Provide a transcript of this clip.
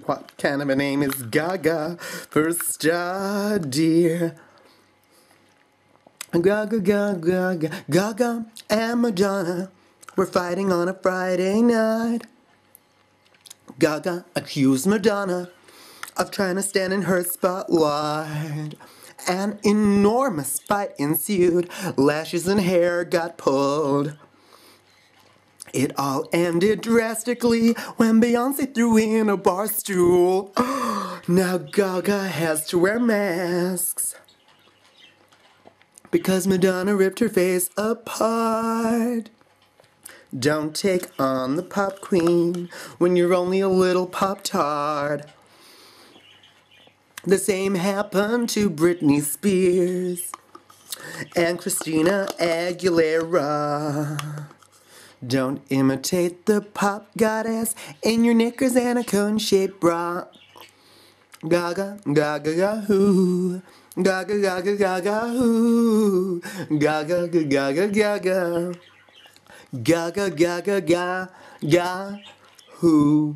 What kind of a name is Gaga for a star, dear? Gaga, Gaga, Gaga, Gaga and Madonna were fighting on a Friday night. Gaga accused Madonna of trying to stand in her spotlight. An enormous fight ensued. Lashes and hair got pulled. It all ended drastically when Beyonce threw in a bar stool. Now Gaga has to wear masks because Madonna ripped her face apart. Don't take on the pop queen when you're only a little pop-tart. The same happened to Britney Spears and Christina Aguilera. Don't imitate the pop goddess in your knickers and a cone-shaped bra. Gaga, gaga, gahoo. Gaga, gaga, gaga, hoo. Gaga, gaga, gaga. Gaga, gaga, gaga, hoo.